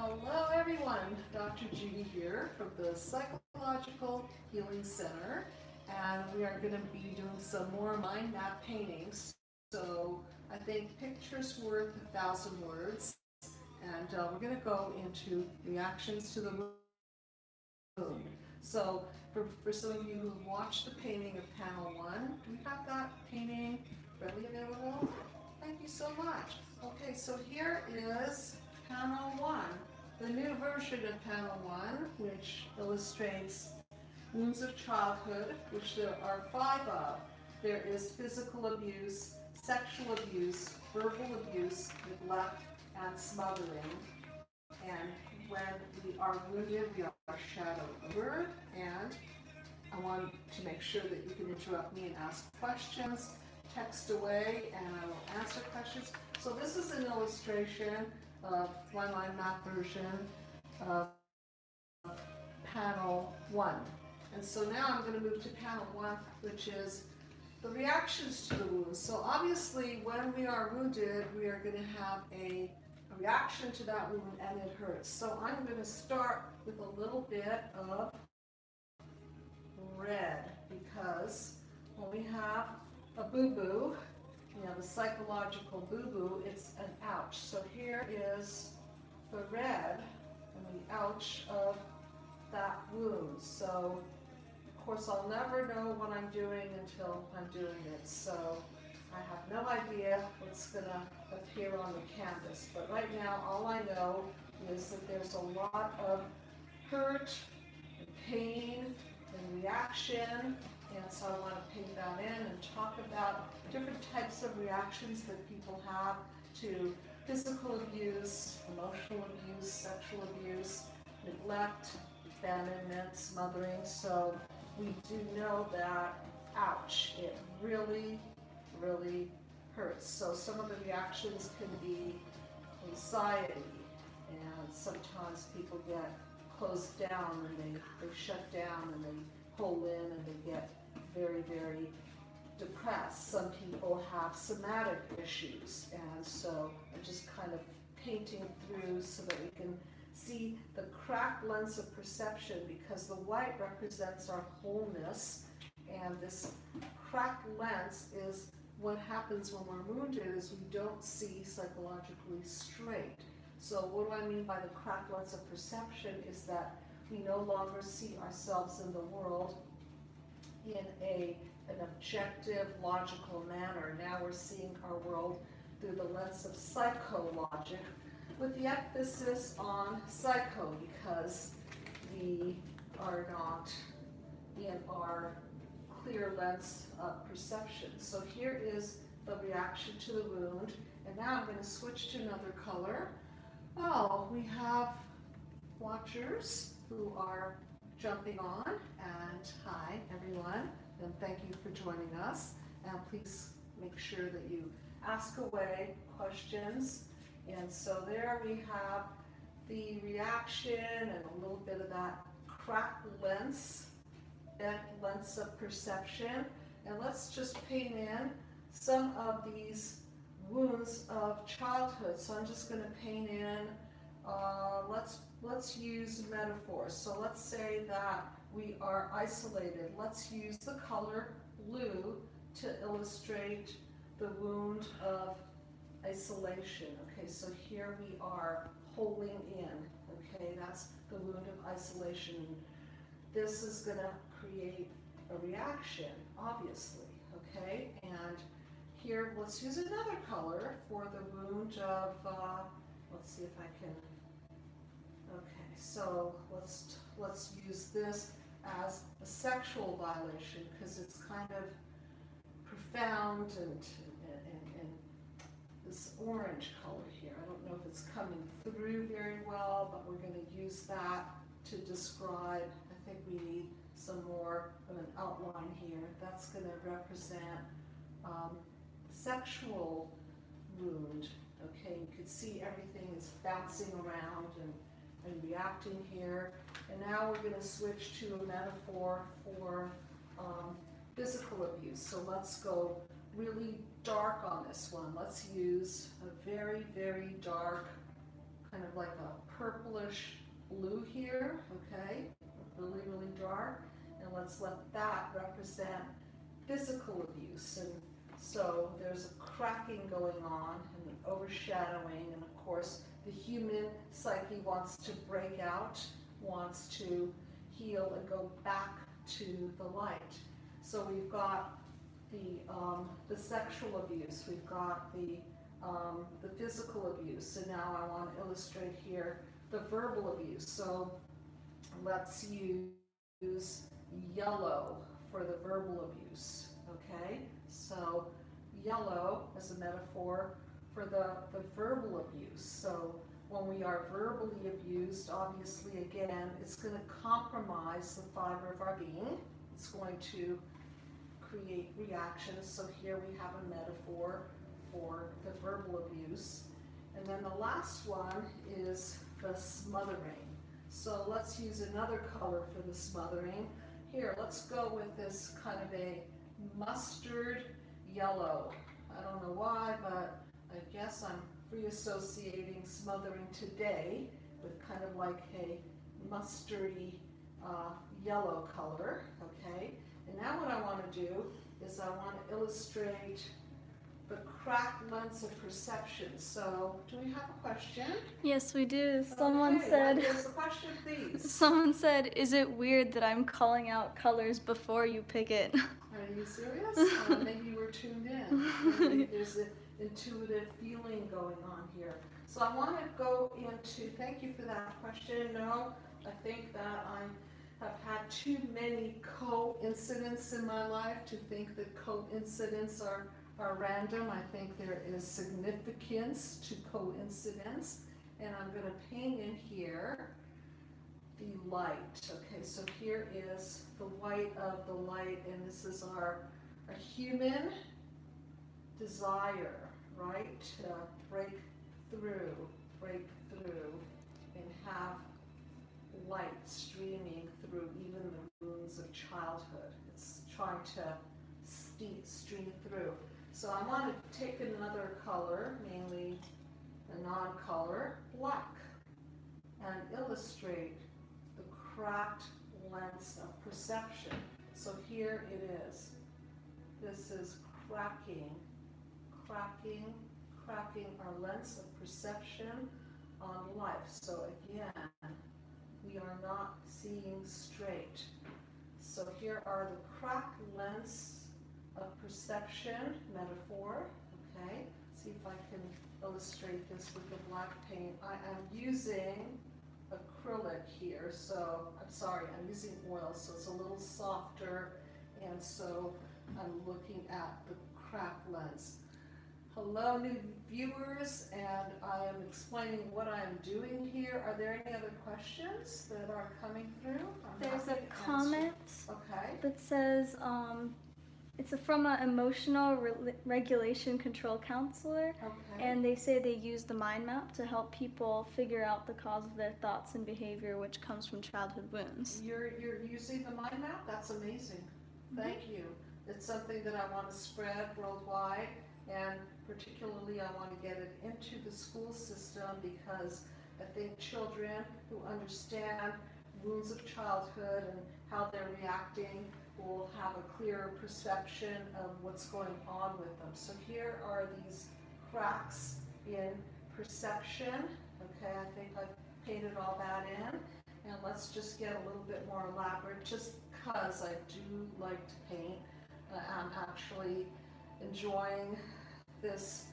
Hello everyone, Dr. Judy here from the Psychological Healing Center, and we are going to be doing some more mind map paintings. So I think pictures worth 1,000 words, and we're going to go into reactions to the moon. So for some of you who've watched the painting of panel 1, do we have that painting readily available? Thank you so much. Okay, so here is panel 1, the new version of panel 1, which illustrates wounds of childhood, which there are 5 of. There is physical abuse, sexual abuse, verbal abuse, neglect, and smothering. And when we are wounded, we are shadowed over. And I want to make sure that you can interrupt me and ask questions, text away, and I will answer questions. So this is an illustration of my mind map version of panel 1. And so now I'm going to move to panel 1, which is the reactions to the wounds. So obviously when we are wounded, we are going to have a reaction to that wound and it hurts. So I'm going to start with a little bit of red, because when we have a boo-boo, you know, the psychological boo-boo, it's an ouch. So here is the red and the ouch of that wound. So of course I'll never know what I'm doing until I'm doing it. So I have no idea what's going to appear on the canvas. But right now all I know is that there's a lot of hurt and pain and reaction. And so I want to paint that in and talk about different types of reactions that people have to physical abuse, emotional abuse, sexual abuse, neglect, abandonment, smothering. So we do know that, ouch, it really, really hurts. So some of the reactions can be anxiety, and sometimes people get closed down and they shut down and they pull in and they get very, very depressed. Some people have somatic issues, and so I'm just kind of painting through so that we can see the cracked lens of perception, because the white represents our wholeness, and this cracked lens is what happens when we're wounded, is we don't see psychologically straight. So what do I mean by the cracked lens of perception is that we no longer see ourselves in the world in an objective, logical manner. Now we're seeing our world through the lens of psychologic, with the emphasis on psycho, because we are not in our clear lens of perception. So here is the reaction to the wound, and now I'm going to switch to another color. Oh, we have watchers who are jumping on, and hi everyone, and thank you for joining us. And please make sure that you ask away questions. And so there we have the reaction and a little bit of that cracked lens, bent lens of perception. And let's just paint in some of these wounds of childhood. So I'm just going to paint in, let's use metaphors. So let's say that we are isolated. Let's use the color blue to illustrate the wound of isolation. Okay, so here we are holding in. Okay, that's the wound of isolation. This is going to create a reaction, obviously. Okay, and here let's use another color for the wound of, let's see if I can, okay, so let's use this as a sexual violation, because it's kind of profound and this orange color here. I don't know if it's coming through very well, but we're going to use that to describe. I think we need some more of an outline here. That's going to represent sexual wound. Okay, you can see everything is bouncing around and reacting here. And now we're going to switch to a metaphor for physical abuse. So let's go really dark on this one. Let's use a very, very dark kind of like a purplish blue here, okay? Really, really dark. And let's let that represent physical abuse. And so there's a cracking going on and an overshadowing, and of course the human psyche wants to break out, wants to heal and go back to the light. So we've got the sexual abuse, we've got the physical abuse, and now I want to illustrate here the verbal abuse. So let's use yellow for the verbal abuse, okay? So yellow as a metaphor for the verbal abuse. So when we are verbally abused, obviously, again, it's going to compromise the fiber of our being. It's going to create reactions. So here we have a metaphor for the verbal abuse. And then the last one is the smothering. So let's use another color for the smothering. Here, let's go with this kind of a mustard yellow. I don't know why, but I guess I'm free associating smothering today with kind of like a mustardy yellow color, okay? And now what I want to do is I want to illustrate the cracked lens of perception. So, do we have a question? Yes, we do. Someone said, what is the question, please? Someone said, is it weird that I'm calling out colors before you pick it? Are you serious? Maybe you were tuned in. Maybe there's an intuitive feeling going on here. So I want to go into, thank you for that question. No, I think that I have had too many coincidences in my life to think that coincidences are random. I think there is significance to coincidence, and I'm going to paint in here the light. Okay, so here is the white of the light, and this is our human desire, right, to break through, and have light streaming through even the wounds of childhood. It's trying to stream through. So I want to take another color, mainly a non-color, black, and illustrate the cracked lens of perception. So here it is. This is cracking our lens of perception on life. So again, we are not seeing straight. So here are the cracked lens of perception metaphor, okay? See if I can illustrate this with the black paint. I am using acrylic here, so I'm using oil, so it's a little softer, and so I'm looking at the cracked lens. Hello, new viewers, and I am explaining what I'm doing here. Are there any other questions that are coming through? There's a comment that says, it's from an emotional regulation control counselor, and they say they use the mind map to help people figure out the cause of their thoughts and behavior, which comes from childhood wounds. You're using the mind map? That's amazing. Thank you. It's something that I want to spread worldwide, and particularly I want to get it into the school system, because I think children who understand wounds of childhood and how they're reacting will have a clearer perception of what's going on with them. So here are these cracks in perception. Okay, I think I've painted all that in. And let's just get a little bit more elaborate, just because I do like to paint. I'm actually enjoying this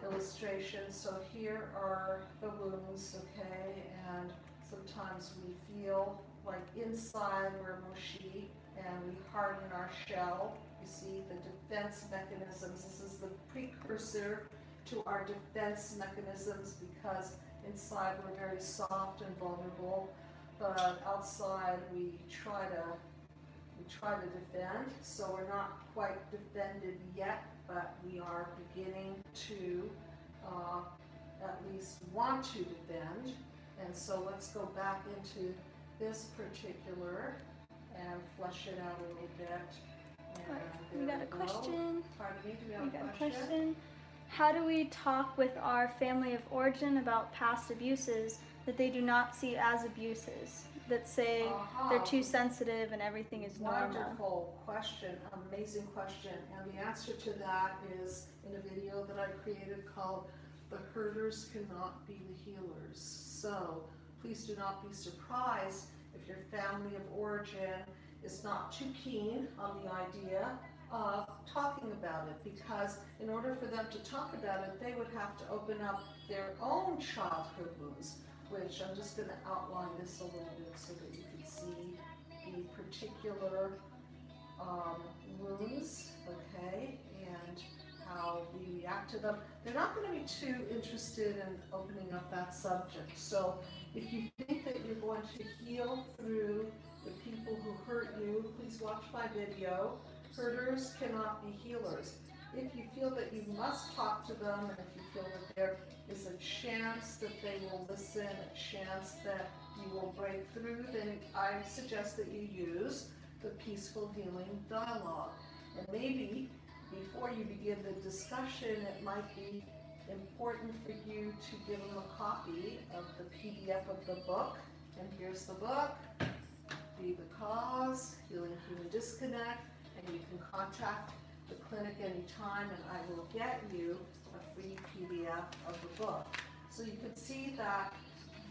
illustration. So here are the wounds, okay, and sometimes we feel like inside we're mushy, and we harden our shell. You see the defense mechanisms. This is the precursor to our defense mechanisms, because inside we're very soft and vulnerable, but outside we try to defend. So we're not quite defended yet, but we are beginning to at least want to defend. And so let's go back into this particular and flesh it out a little bit. We got a question. Pardon me, do we have a question? how do we talk with our family of origin about past abuses that they do not see as abuses, that say they're too sensitive and everything is normal? Wonderful question, amazing question. And the answer to that is in a video that I created called "The Herders Cannot Be the Healers." So please do not be surprised if your family of origin is not too keen on the idea of talking about it, because in order for them to talk about it, they would have to open up their own childhood wounds, which I'm just going to outline this a little bit so that you can see the particular wounds, okay, and how we react to them. They're not going to be too interested in opening up that subject. So if you think that you're going to heal through the people who hurt you, please watch my video. Herders cannot be healers. If you feel that you must talk to them, and if you feel that there is a chance that they will listen, a chance that you will break through, then I suggest that you use the peaceful healing dialogue. And maybe before you begin the discussion, it might be important for you to give them a copy of the PDF of the book. And here's the book, Be the Cause, Healing Human Disconnect, and you can contact the clinic anytime and I will get you a free PDF of the book. So you can see that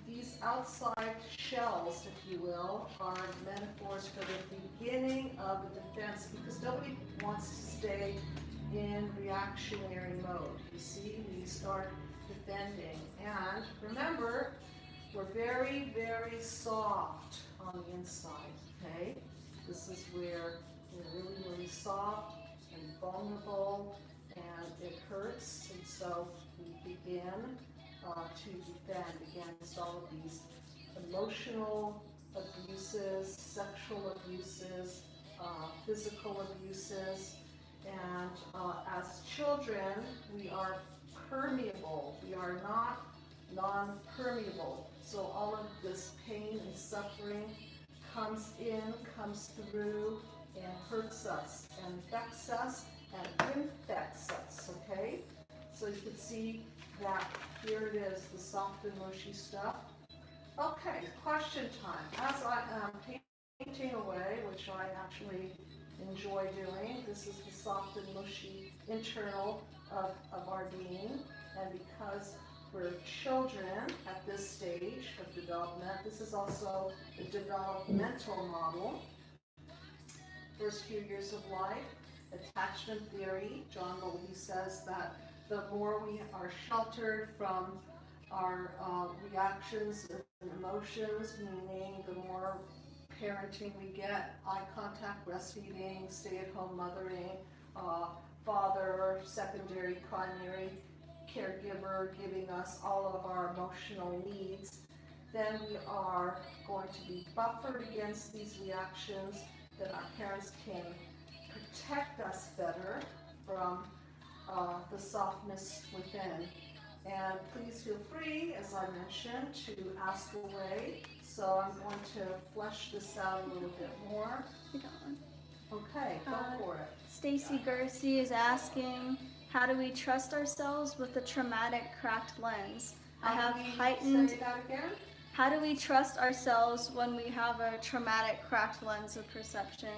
these outside shells, if you will, are metaphors for the beginning of the defense, because nobody wants to stay in reactionary mode. You see, we start defending. And remember, we're very, very soft on the inside, okay? This is where we're really, really soft and vulnerable, and it hurts, and so we begin to defend against all of these emotional abuses, sexual abuses, physical abuses, and as children, we are permeable. We are not non-permeable. So all of this pain and suffering comes in, comes through, and hurts us, and affects us, and infects us, okay? So you can see that here it is, the soft and mushy stuff. Okay, question time. As I am painting away, which I actually enjoy doing, this is the soft and mushy internal of our being, and because we're children at this stage of development, this is also the developmental model. First few years of life, attachment theory, John Bowlby says that the more we are sheltered from our reactions and emotions, meaning the more parenting we get, eye contact, breastfeeding, stay-at-home mothering, father, secondary, primary caregiver giving us all of our emotional needs, then we are going to be buffered against these reactions, that our parents can protect us better from the softness within. And please feel free, as I mentioned, to ask away. So I'm going to flesh this out a little bit more. Okay, go for it. Stacy Gersey is asking, how do we trust ourselves with a traumatic cracked lens? I have heightened... Say that again? How do we trust ourselves when we have a traumatic cracked lens of perception?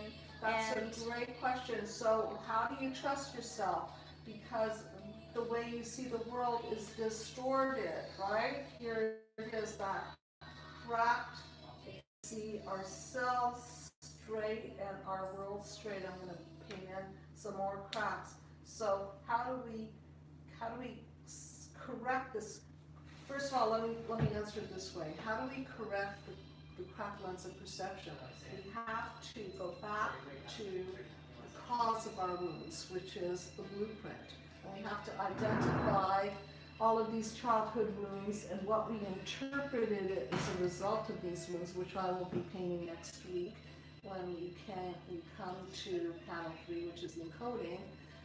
That's a great question. So how do you trust yourself? Because the way you see the world is distorted, right? Here it is, that cracked. You see ourselves straight and our world straight. I'm going to paint in some more cracks. So how do we correct this? First of all, let me answer it this way. How do we correct the cracked lens of perception? We have to go back to the cause of our wounds, which is the blueprint. And we have to identify all of these childhood wounds and what we interpreted as a result of these wounds, which I will be painting next week when we come to panel 3, which is the encoding.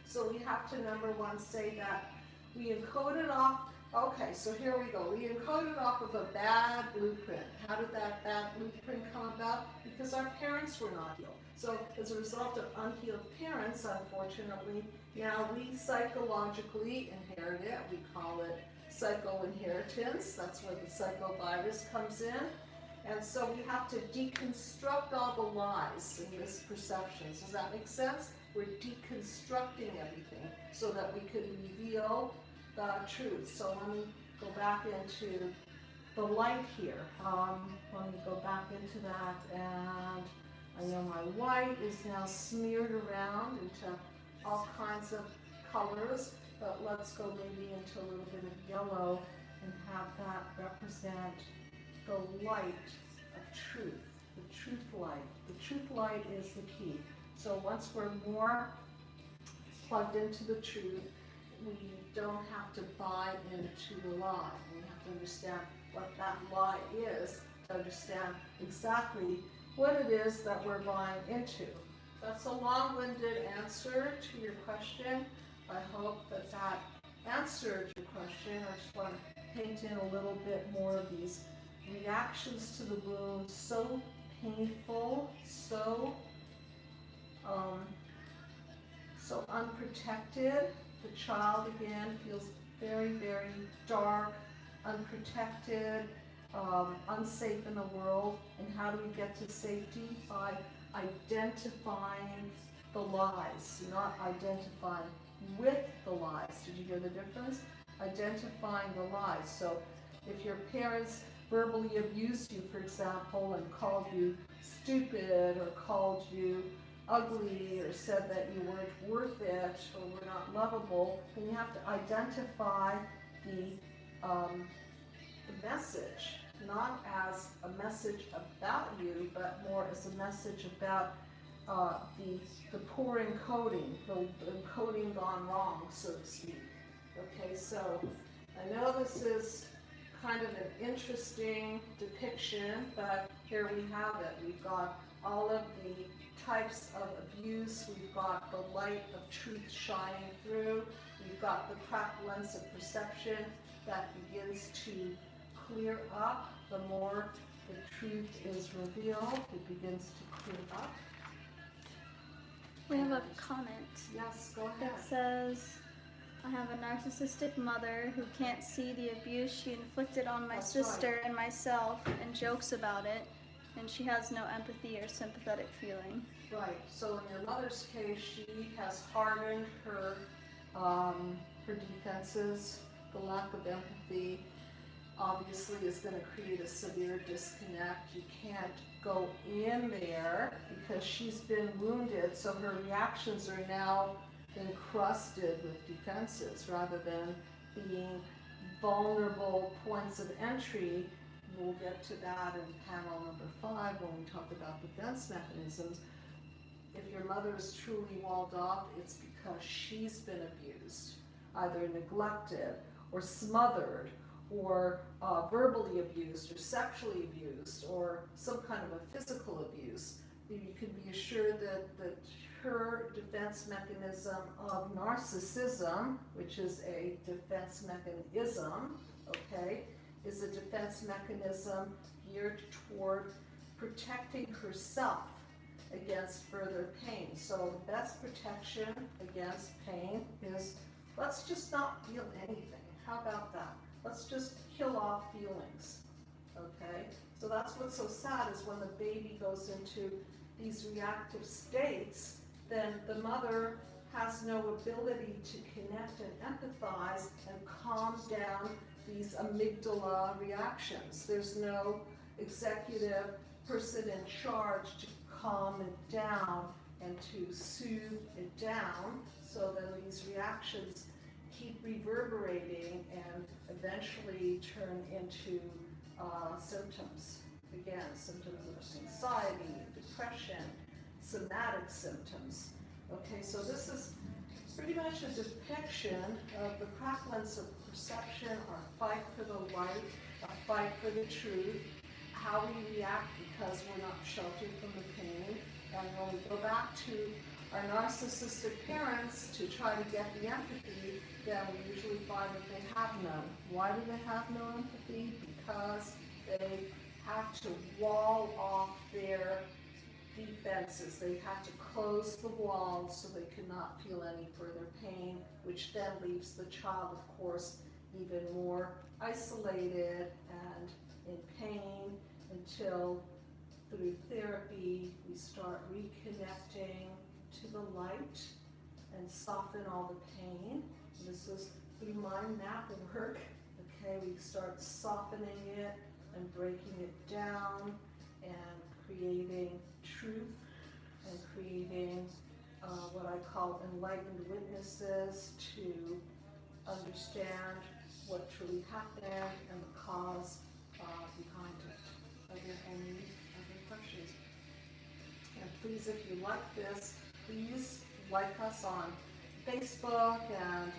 So we have to, number one, say that we encoded off. Okay, so here we go. We encoded off of a bad blueprint. How did that bad blueprint come about? Because our parents were not healed. So as a result of unhealed parents, unfortunately, Now, we psychologically inherit it. We call it psychoinheritance. That's where the psychovirus comes in. And so we have to deconstruct all the lies and misperceptions. Does that make sense? We're deconstructing everything so that we can reveal the truth. So let me go back into the light here. Let me go back into that, and I know my white is now smeared around into all kinds of colors, but let's go maybe into a little bit of yellow and have that represent the light of truth, the truth light. The truth light is the key. So once we're more plugged into the truth, we don't have to buy into the lie. We have to understand what that lie is to understand exactly what it is that we're buying into. That's a long-winded answer to your question. I hope that that answered your question. I just want to paint in a little bit more of these reactions to the wound. So painful, so unprotected. The child again feels very, very dark, unprotected, unsafe in the world. And how do we get to safety? By identifying the lies, not identifying with the lies. Did you hear the difference? Identifying the lies. So if your parents verbally abused you, for example, and called you stupid or called you ugly or said that you weren't worth it or were not lovable, then you have to identify the message, not as a message about you, but more as a message about the poor encoding, the encoding gone wrong, so to speak. Okay, so I know this is kind of an interesting depiction, but here we have it. We've got all of the types of abuse. We've got the light of truth shining through. We've got the cracked lens of perception that begins to clear up. The more the truth is revealed, it begins to clear up. We have a comment. Yes, go ahead. That says, I have a narcissistic mother who can't see the abuse she inflicted on my sister and myself and jokes about it, and she has no empathy or sympathetic feeling. Right. So in your mother's case, she has hardened her defenses. The lack of empathy obviously is going to create a severe disconnect. You can't go in there because she's been wounded, so her reactions are now encrusted with defenses rather than being vulnerable points of entry. We'll get to that in panel number 5 when we talk about defense mechanisms. If your mother is truly walled off, it's because she's been abused, either neglected or smothered or verbally abused or sexually abused or some kind of a physical abuse. You can be assured that her defense mechanism of narcissism, which is a defense mechanism, okay, is a defense mechanism geared toward protecting herself against further pain. So the best protection against pain is, let's just not feel anything. How about that? Let's just kill off feelings, okay? So that's what's so sad, is when the baby goes into these reactive states, then the mother has no ability to connect and empathize and calm down these amygdala reactions. There's no executive person in charge to calm it down and to soothe it down, so then these reactions keep reverberating and eventually turn into symptoms. Again, symptoms of anxiety, depression, somatic symptoms. Okay, so this is pretty much a depiction of the cracked lens of perception, our fight for the light, our fight for the truth, how we react because we're not sheltered from the pain. And when we go back to our narcissistic parents to try to get the empathy, then we usually find that they have none. Why do they have no empathy? Because they have to wall off their defenses. They had to close the walls so they could not feel any further pain, which then leaves the child, of course, even more isolated and in pain until through therapy we start reconnecting to the light and soften all the pain. And this is through mind map work. Okay, we start softening it and breaking it down and creating truth and creating what I call enlightened witnesses to understand what truly happened and the cause behind it. Are there any other questions? And please, if you like this, please like us on Facebook, and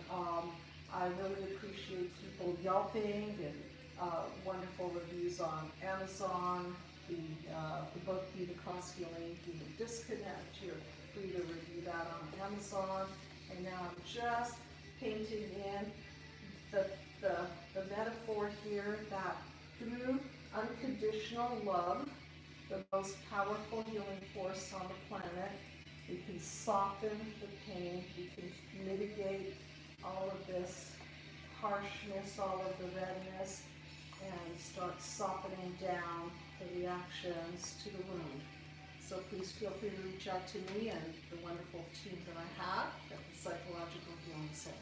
I really appreciate people yelping and wonderful reviews on Amazon. The book Be the Cross Healing, Be the Disconnect. You're free to review that on Amazon. And now I'm just painting in the metaphor here that through unconditional love, the most powerful healing force on the planet, we can soften the pain, we can mitigate all of this harshness, all of the redness, and start softening down the reactions to the wound. So please feel free to reach out to me and the wonderful team that I have at the Psychological Healing Center.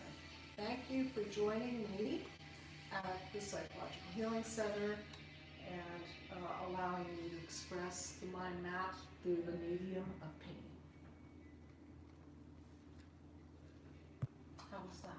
Thank you for joining me at the Psychological Healing Center and allowing me to express the mind map through the medium of pain. How was that?